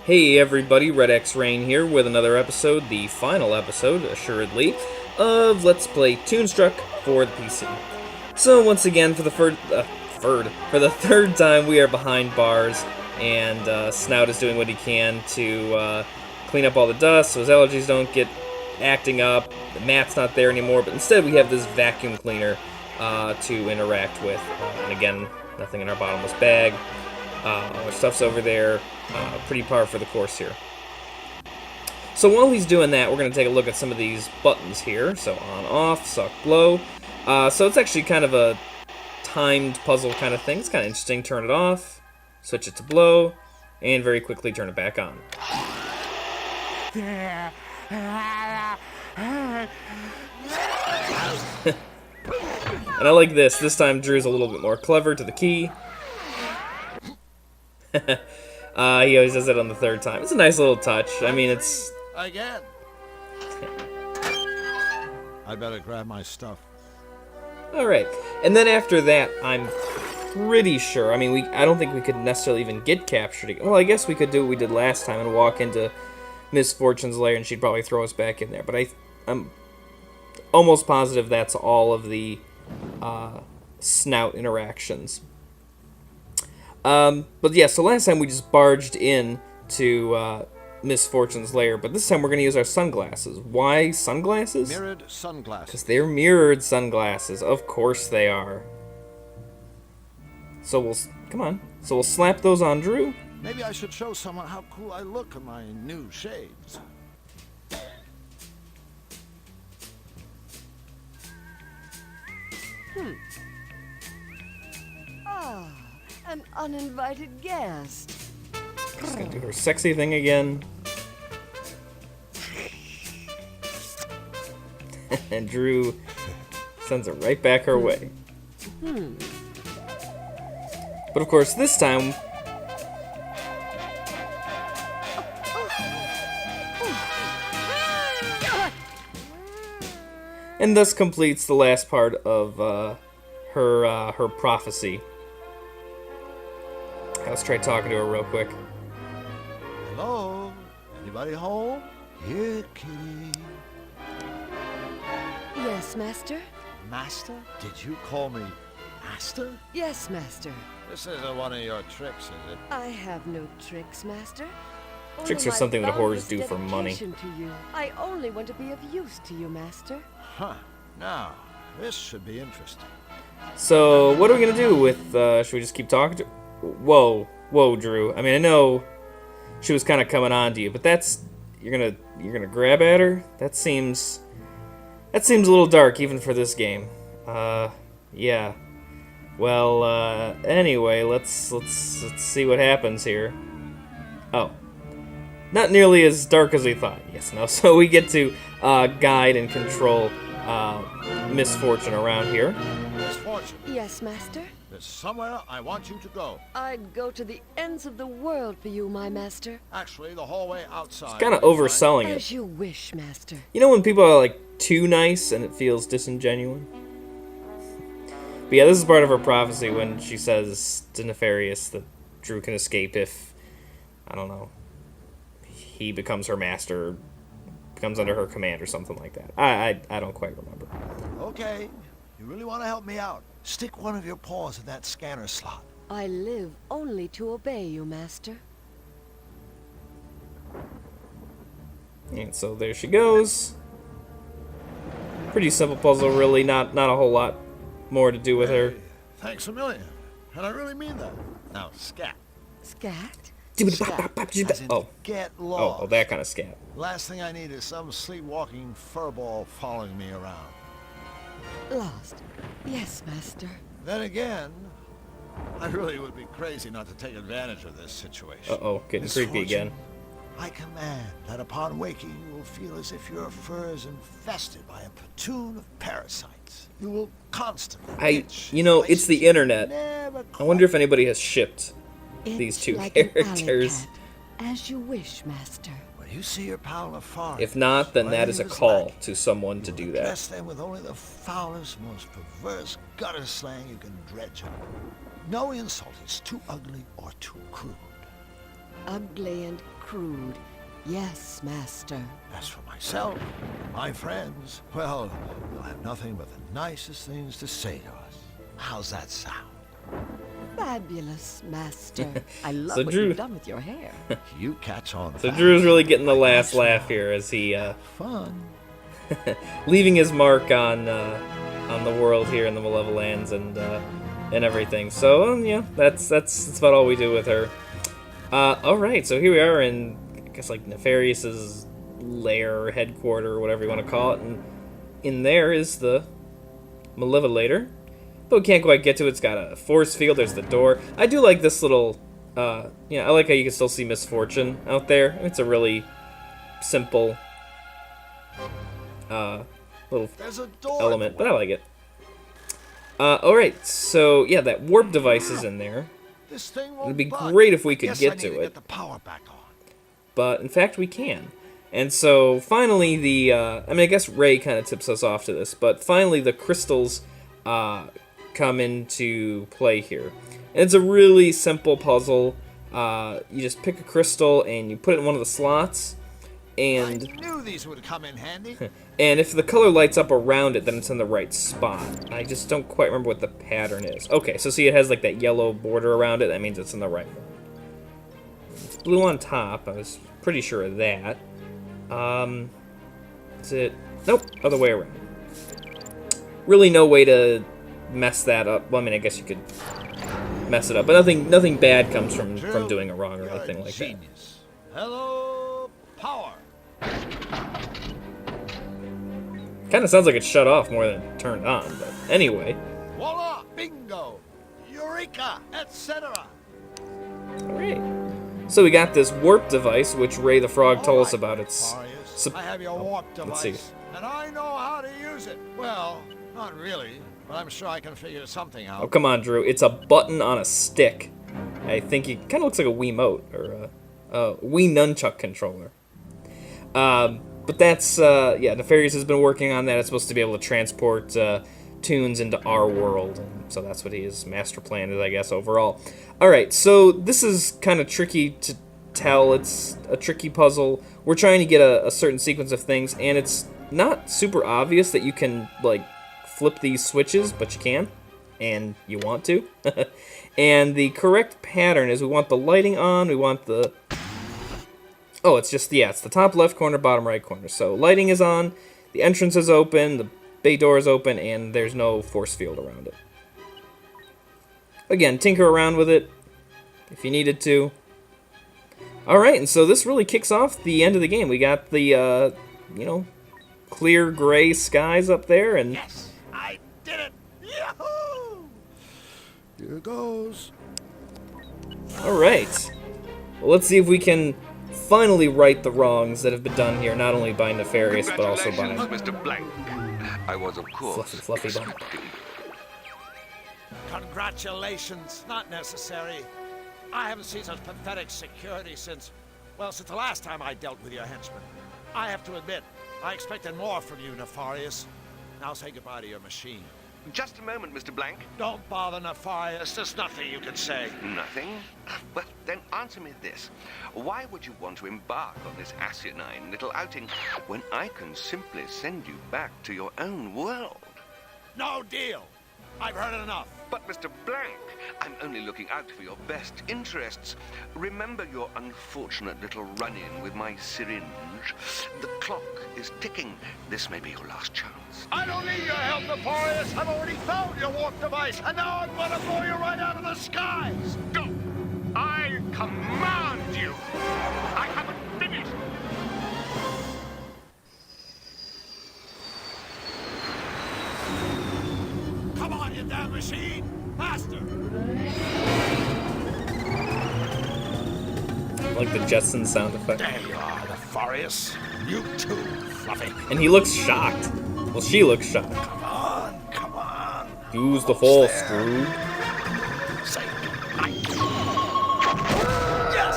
Hey everybody, Red X Rain here with another episode, the final episode, assuredly, of Let's Play Toonstruck for the PC. So once again, for the third time, we are behind bars, and Snout is doing what he can to clean up all the dust so his allergies don't get acting up. The mat's not there anymore, but instead we have this vacuum cleaner to interact with. And again, nothing in our bottomless bag. Our stuff's over there. Pretty par for the course here. So while he's doing that, we're going to take a look at some of these buttons here. So on, off, suck, blow. So it's actually kind of a timed puzzle kind of thing. It's kind of interesting. Turn it off, switch it to blow, and very quickly turn it back on. And I like this. This time Drew's a little bit more clever to the key. He always does it on the third time. It's a nice little touch. I mean, it's... Again. I better grab my stuff. Alright. And then after that, I'm pretty sure... I mean, I don't think we could necessarily even get captured again. Well, I guess we could do what we did last time and walk into Misfortune's lair, and she'd probably throw us back in there. But I'm almost positive that's all of the Snout interactions. But yeah, so last time we just barged in to Misfortune's lair, but this time we're going to use our sunglasses. Why sunglasses? Mirrored sunglasses. Because they're mirrored sunglasses. Of course they are. So we'll slap those on Drew. Maybe I should show someone how cool I look in my new shades. An uninvited guest. She's gonna do her sexy thing again. And Drew sends it right back her way. But of course, this time... And thus completes the last part of her prophecy. Let's try talking to her real quick. Hello? Anybody home? Here, kitty. Yes, master? Master? Did you call me master? Yes, master. This isn't one of your tricks, is it? I have no tricks, master. Tricks Only are something my that whores boundless do for money. dedication to you. I only want to be of use to you, master. Huh. Now, this should be interesting. So, what are we gonna do with, should we just keep talking to... Whoa, Drew. I mean, I know she was kind of coming on to you, but that's... You're gonna grab at her? That seems a little dark, even for this game. Yeah. Well, anyway, let's see what happens here. Oh. Not nearly as dark as we thought. Yes, no. So we get to, guide and control, Misfortune around here. Misfortune. Yes, master? There's somewhere I want you to go. I'd go to the ends of the world for you, my master. Actually, the hallway outside. Kind of overselling it. As you wish, master. You know when people are, like, too nice and it feels disingenuous? But yeah, this is part of her prophecy when she says to Nefarious that Drew can escape if, I don't know, he becomes her master, becomes under her command or something like that. I don't quite remember. Okay. You really want to help me out? Stick one of your paws in that scanner slot. I live only to obey you, master. And so there she goes. Pretty simple puzzle, really. Not a whole lot more to do with her. Hey, thanks a million. And I really mean that. Now, scat. Scat? As in Oh. get lost. Oh, that kind of scat. Last thing I need is some sleepwalking furball following me around. Lost. Yes, master. Then again, I really would be crazy not to take advantage of this situation. Uh-oh, getting creepy again. I command that upon waking, you will feel as if your fur is infested by a platoon of parasites. You will constantly itch you know, places it's the you internet. never I wonder if quite- anybody has shipped these Itch two like an alley characters. cat. As you wish, master. When you see your pal Nefarious, If not, then that is a brave as call light, to someone to you do will that. address them with only the foulest, most perverse gutter slang you can dredge up. No insult is too ugly or too crude. Ugly and crude. Yes, Master. As for myself, my friends, well, they'll have nothing but the nicest things to say to us. How's that sound? Fabulous, Master. I love So what Drew- you've done with your hair. You catch on So fast. Drew's really getting the Like last that laugh smell. here as he Fun. leaving his mark on the world here in the Malevolands and everything. So yeah, that's about all we do with her. All right, so here we are in, I guess, like Nefarious's lair, headquarter, or whatever you want to call it, and in there is the Malevolator, but we can't quite get to it. It's got a force field. There's the door. I do like this little. I like how you can still see Misfortune out there. It's a really simple little There's a door. element, but I like it. Alright, so yeah, that warp device is in there, This thing won't It'd be budge. great if we could Guess get I need to it. Get the power back on. but in fact we can. And so finally I guess Ray kind of tips us off to this, but finally the crystals come into play here. And it's a really simple puzzle. You just pick a crystal and you put it in one of the slots, and I knew these would come in handy. And if the color lights up around it, then it's in the right spot. I just don't quite remember what the pattern is. Okay, so see, it has like that yellow border around it. That means it's in the right one. It's blue on top. I was pretty sure of that. Is it? Nope, other way around. Really no way to mess that up. Well, I mean, I guess you could mess it up, but nothing bad comes from doing it wrong or You're anything a like that. genius. Hello, power. Kind of sounds like it shut off more than it turned on, but anyway. Voila, bingo, eureka, etc. Alright. So we got this warp device, which Ray the Frog told us All right, about. It's Nefarious, I have your warp let's device, see. and I know how to use it. Well, not really, but I'm sure I can figure something out. Oh, come on, Drew. It's a button on a stick. I think it kind of looks like a Wiimote, or a Wii Nunchuck controller. But that's, Nefarious has been working on that. It's supposed to be able to transport tunes into our world, and so that's what his master plan is, I guess, overall. Alright, so this is kind of tricky to tell. It's a tricky puzzle. We're trying to get a certain sequence of things, and it's not super obvious that you can, like, flip these switches, but you can, and you want to. And the correct pattern is we want the lighting on, we want the... Oh, it's just, it's the top left corner, bottom right corner. So lighting is on, the entrance is open, the bay door is open, and there's no force field around it. Again, tinker around with it if you needed to. Alright, and so this really kicks off the end of the game. We got the, clear gray skies up there, and... Yes, I did it! Yahoo! Here goes. Alright. Well, let's see if we can finally right the wrongs that have been done here, not only by Nefarious, but also by Congratulations, Mr. Blank. I was, of course, Fluffy Bum. expecting. Congratulations, not necessary. I haven't seen such pathetic security since the last time I dealt with your henchmen. I have to admit, I expected more from you, Nefarious. Now say goodbye to your machine. Just a moment, Mr. Blank. Don't bother, Nefarious. There's nothing you can say. Nothing? Well, then answer me this. Why would you want to embark on this asinine little outing when I can simply send you back to your own world? No deal. I've heard enough. But, Mr. Blank, I'm only looking out for your best interests. Remember your unfortunate little run-in with my syringe. The clock is ticking. This may be your last chance. I don't need your help, Nefarious. I've already found your warp device, and now I'm gonna blow you right out of the skies. Go! I command you! I haven't finished! Come on, you damn machine! Faster! like the Jetson sound effect. There you are, Nefarious. You too, Fluffy. And he looks shocked. Well, she looks shocked. Come on. Use the force, Scrooge. Say goodnight. Yes!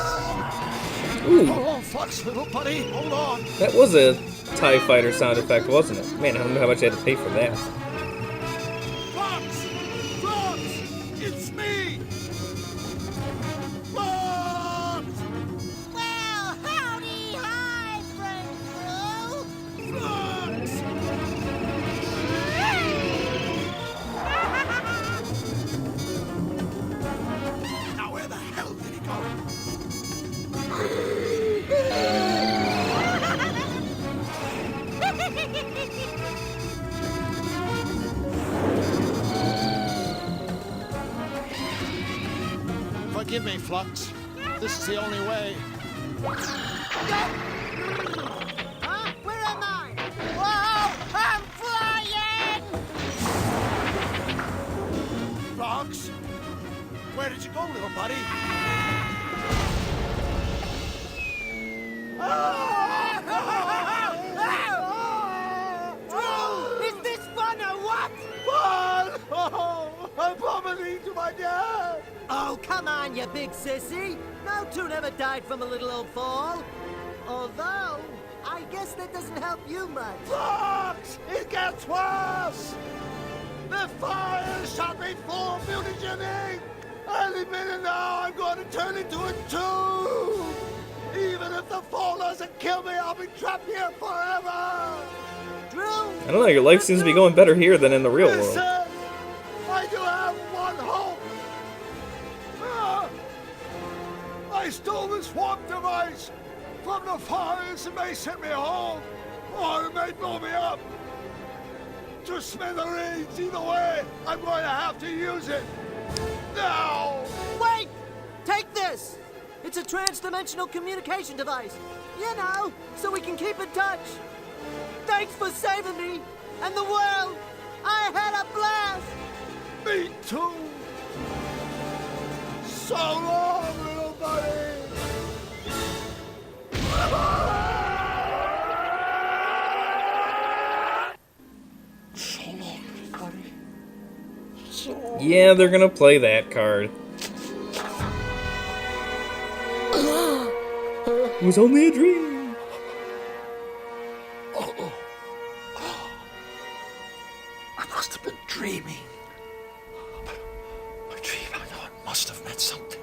Ooh, Hold on, Flux, little buddy. Hold on. that was a TIE Fighter sound effect, wasn't it? Man, I don't know how much I had to pay for that. Flux! Flux! It's me! Flux! Well, Forgive me, Flux. This is the only way. Huh? Where am I? Whoa! I'm flying! Flux? Where did you go, little buddy? Is this fun or what? Fun! Oh, I'm vomiting to my dad! Oh, come on, you big sissy. No toon ever died from a little old fall. Although, I guess that doesn't help you much. Flux! It gets worse! The fire shot me full of mutagen ink! Any minute now, I'm going to turn into a tube! Even if the fall doesn't kill me, I'll be trapped here forever! Drew! I don't know, your life seems to be going better here than in the real Listen! world. I do have one hope! I stole this warp device from Nefarious and may send me home, or it may blow me up. To smithereens, either way, I'm going to have to use it. Now! Wait! Take this! It's a trans-dimensional communication device. You know, so we can keep in touch. Thanks for saving me and the world. I had a blast. Me too! So long, little buddy! So long, little buddy. So long. Yeah, they're gonna play that card. It was only a dream. I must have been dreaming. My dream, I know it must have meant something.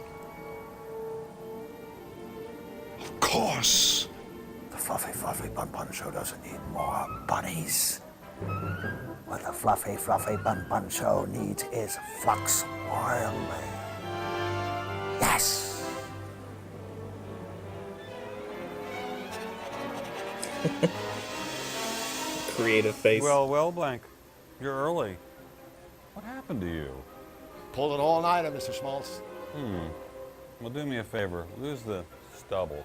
Of course. The fluffy bun show doesn't need more bunnies. What the fluffy bun show needs is Flux Wildly. Yes! Creative face. Well, Blank. You're early. What happened to you? Pulled an all-nighter, Mr. Schmaltz. Well, do me a favor. Lose the stubble.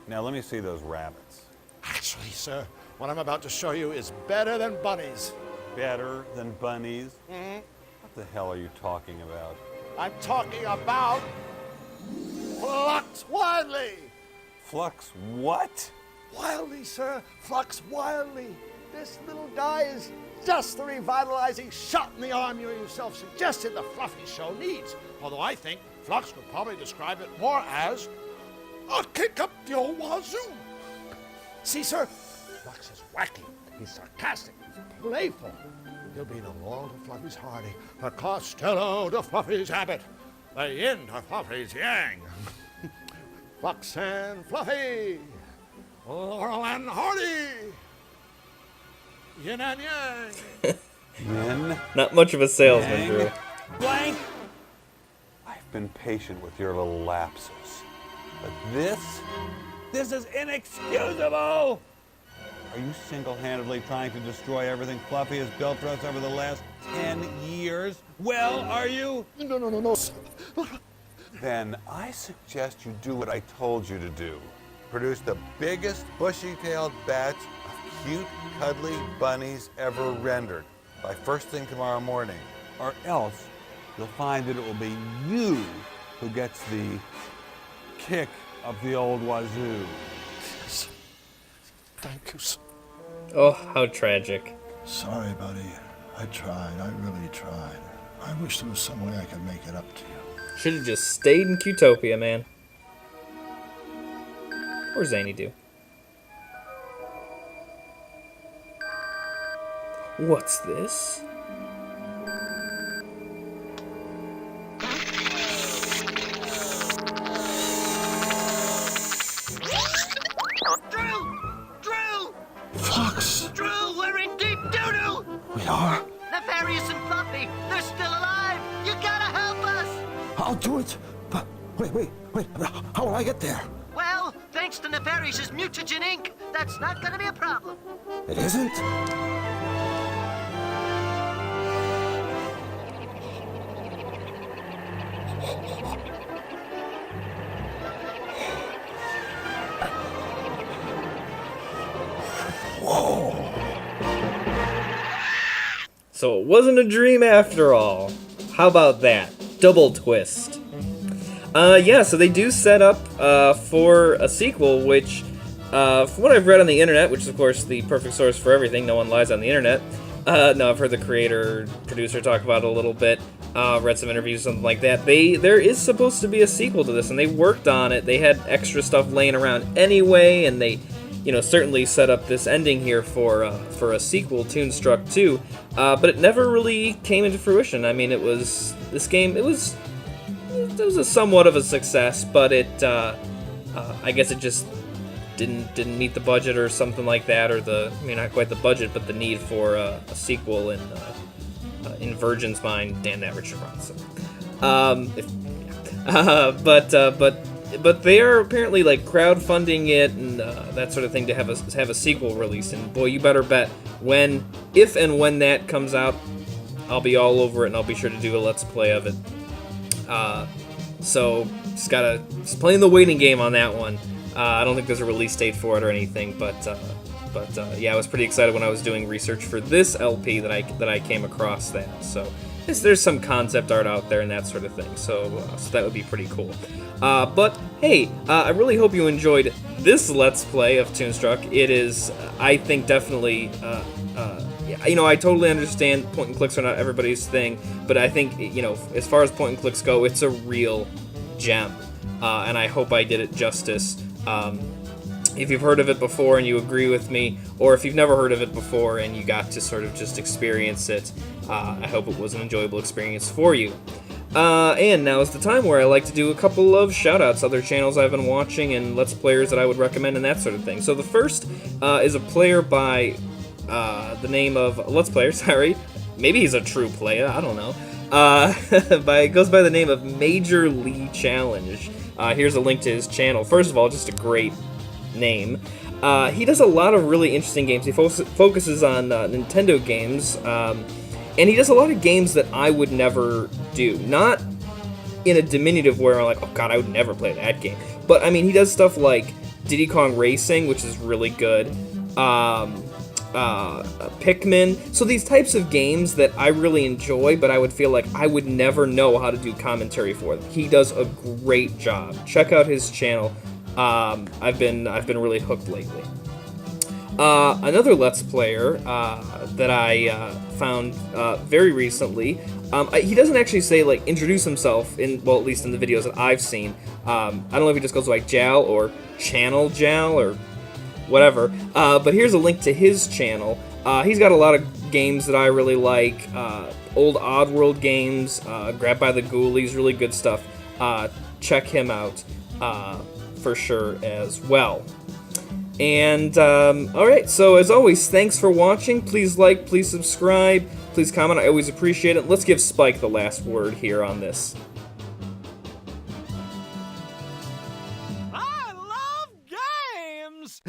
Now, let me see those rabbits. Actually, sir, what I'm about to show you is better than bunnies. Better than bunnies? What the hell are you talking about? I'm talking about Flux Wildly. Flux what? Wildly, sir. Flux Wildly. This little guy is just the revitalizing shot in the arm you yourself suggested the Fluffy Show needs. Although I think Flux would probably describe it more as a kick up the old wazoo. See, sir, Flux is wacky. He's sarcastic. He's playful. He'll be the wall to Fluffy's Hardy, the Costello to Fluffy's Habit, the yin to Fluffy's Yang. Flux and Fluffy, Laurel and Hardy, yin and yang. Yin? Not much of a salesman, Yang? Drew. Blank! I've been patient with your little lapses. But this is inexcusable! Are you single-handedly trying to destroy everything Fluffy has built for us over the last 10 years? Well, are you? No. Then I suggest you do what I told you to do. Produce the biggest bushy-tailed batch of cute, cuddly bunnies ever rendered by first thing tomorrow morning. Or else you'll find that it will be you who gets the kick of the old wazoo. Thank you, sir. Oh, how tragic. Sorry, buddy. I tried. I really tried. I wish there was some way I could make it up to you. Should have just stayed in Qtopia, man. Or Zany do. What's this? Drew! Flux! Drew, we're in deep doo-doo! We are? Nefarious and Fluffy, they're still alive! You gotta help us! I'll do it! But wait. How will I get there? Well, thanks to Nefarious's mutagen ink, that's not gonna be a problem. It isn't? So it wasn't a dream after all. How about that? Double twist. Yeah, so they do set up for a sequel, which, from what I've read on the internet, which is of course the perfect source for everything, no one lies on the internet. No, I've heard the creator, producer talk about it a little bit, read some interviews, something like that. There is supposed to be a sequel to this, and they worked on it. They had extra stuff laying around anyway, and they, certainly set up this ending here for a sequel, Toonstruck 2, but it never really came into fruition. I mean, it was a somewhat of a success, but I guess it just didn't meet the budget or something like that, or not quite the budget, but the need for a sequel in Virgin's mind. Damn that Richard Bronson. But they are apparently like crowdfunding it and that sort of thing to have a sequel released. And boy, you better bet if and when that comes out, I'll be all over it and I'll be sure to do a let's play of it. So just playing the waiting game on that one. I don't think there's a release date for it or anything, but yeah, I was pretty excited when I was doing research for this LP that I came across that. So there's some concept art out there and that sort of thing. So that would be pretty cool. But hey, I really hope you enjoyed this Let's Play of Toonstruck. It is, I think, definitely. I totally understand point and clicks are not everybody's thing, but I think as far as point and clicks go, it's a real gem, and I hope I did it justice. If you've heard of it before and you agree with me, or if you've never heard of it before and you got to sort of just experience it, I hope it was an enjoyable experience for you. And now is the time where I like to do a couple of shoutouts, other channels I've been watching, and Let's Players that I would recommend, and that sort of thing. So the first is a player by the name of Let's Player, sorry. Maybe he's a true player, I don't know. It goes by the name of Major League Challenge. Here's a link to his channel. First of all, just a great name. He does a lot of really interesting games. He focuses on Nintendo games, and he does a lot of games that I would never do. Not in a diminutive way where I'm like, oh god, I would never play that game. But, I mean, he does stuff like Diddy Kong Racing, which is really good. Pikmin. So these types of games that I really enjoy, but I would feel like I would never know how to do commentary for them. He does a great job. Check out his channel. I've been really hooked lately. Another Let's Player that I found very recently. He doesn't actually say introduce himself at least in the videos that I've seen. I don't know if he just goes like Jal or Channel Jal or whatever. But here's a link to his channel. He's got a lot of games that I really like. Old Oddworld games, Grabbed by the Ghoulies, really good stuff. Check him out for sure as well. And, alright, so as always, thanks for watching. Please like, please subscribe, please comment, I always appreciate it. Let's give Spike the last word here on this. I love games!